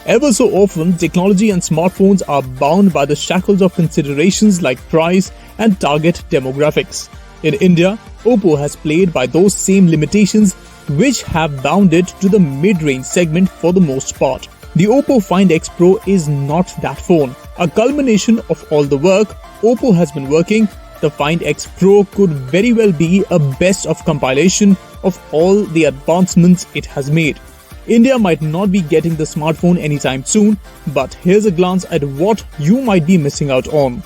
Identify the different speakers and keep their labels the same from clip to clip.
Speaker 1: Ever so often, technology and smartphones are bound by the shackles of considerations like price and target demographics. In India, Oppo has played by those same limitations which have bound it to the mid-range segment for the most part. The Oppo Find X Pro is not that phone. A culmination of all the work Oppo has been working, the Find X Pro could very well be a best of compilation of all the advancements it has made. India might not be getting the smartphone anytime soon, but here's a glance at what you might be missing out on.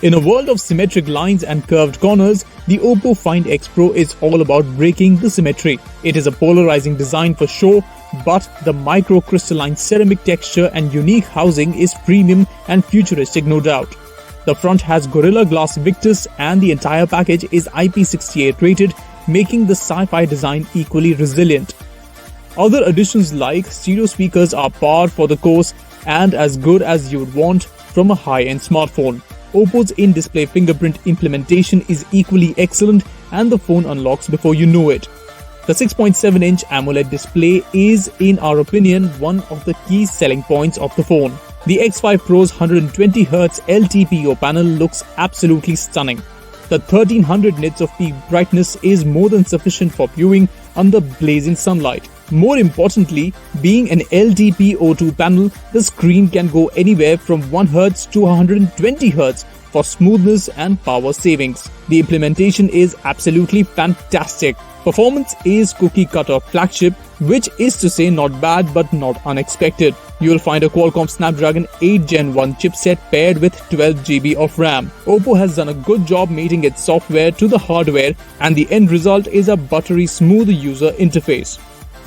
Speaker 1: In a world of symmetric lines and curved corners, the Oppo Find X Pro is all about breaking the symmetry. It is a polarizing design for sure, but the microcrystalline ceramic texture and unique housing is premium and futuristic no doubt. The front has Gorilla Glass Victus and the entire package is IP68 rated, making the sci-fi design equally resilient. Other additions like stereo speakers are par for the course and as good as you would want from a high-end smartphone. Oppo's in-display fingerprint implementation is equally excellent and the phone unlocks before you know it. The 6.7-inch AMOLED display is, in our opinion, one of the key selling points of the phone. The X5 Pro's 120Hz LTPO panel looks absolutely stunning. The 1300 nits of peak brightness is more than sufficient for viewing under blazing sunlight. More importantly, being an LTPO2 panel, the screen can go anywhere from 1Hz to 120Hz for smoothness and power savings. The implementation is absolutely fantastic. Performance is cookie cutter flagship, which is to say not bad but not unexpected. You will find a Qualcomm Snapdragon 8 Gen 1 chipset paired with 12GB of RAM. Oppo has done a good job mating its software to the hardware and the end result is a buttery smooth user interface.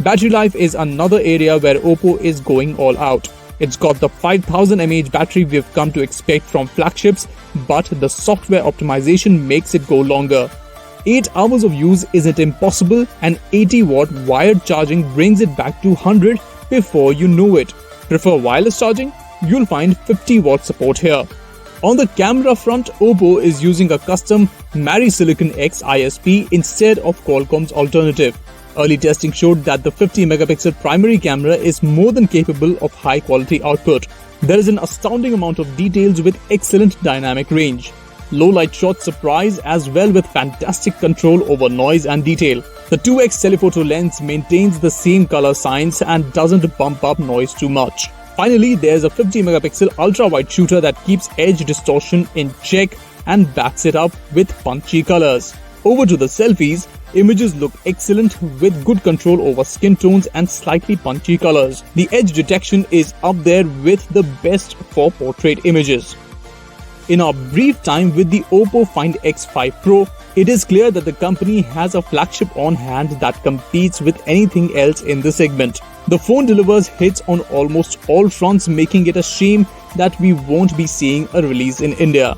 Speaker 1: Battery life is another area where Oppo is going all out. It's got the 5000 mAh battery we've come to expect from flagships, but the software optimization makes it go longer. 8 hours of use isn't impossible and 80-watt wired charging brings it back to 100 before you know it. Prefer wireless charging? You'll find 50-watt support here. On the camera front, Oppo is using a custom Silicon X ISP instead of Qualcomm's alternative. Early testing showed that the 50-megapixel primary camera is more than capable of high-quality output. There is an astounding amount of details with excellent dynamic range. Low-light shots surprise as well with fantastic control over noise and detail. The 2x telephoto lens maintains the same color science and doesn't bump up noise too much. Finally, there's a 50-megapixel ultra-wide shooter that keeps edge distortion in check and backs it up with punchy colors. Over to the selfies, images look excellent with good control over skin tones and slightly punchy colors. The edge detection is up there with the best for portrait images. In our brief time with the Oppo Find X5 Pro, it is clear that the company has a flagship on hand that competes with anything else in the segment. The phone delivers hits on almost all fronts, making it a shame that we won't be seeing a release in India.